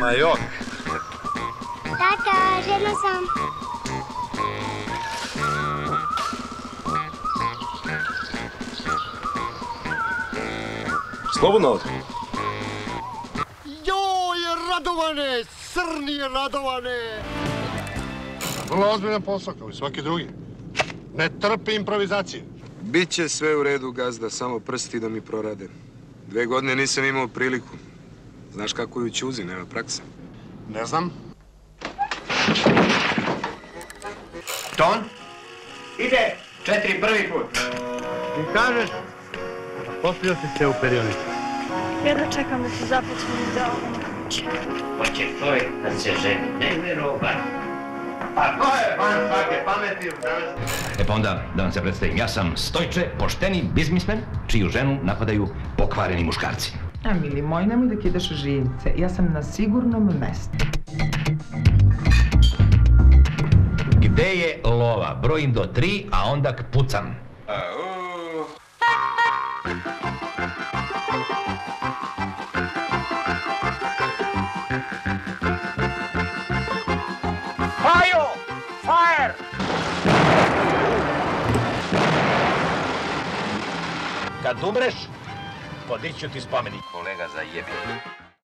Ma jok. Tata, žena sam. Slobodno ovdje. Joj, Radovane, crni Radovane! Vrlo ozbiljan posao, kao i svaki drugi. Ne trpi improvizacije. Biće sve u redu, gazda, samo prsti da mi prorade. 2 godine nisam imao priliku. Znaš kako je u Ćuzi, nema prakse. Ne znam. Ton? Ide, 4 prvi put. Ti kažeš? Poslio si se u perionicu. Jedno čekam da se započnem da ovom kuće. Hoće čovjek da se ženi, nevjerovan. Pa to je van svake pameti u današnje. Pa onda, da vam se predstavim, ja sam Stojče, pošteni biznismen, čiju ženu napadaju pokvareni muškarci. A mili moj, nemoj da kidaš živce, ja sam na sigurnom mestu. Gde je lova? Brojim do 3, a onda pucam. Fire! Fire! Kad umreš, podiću ti spomenik. Kolega, zajebi.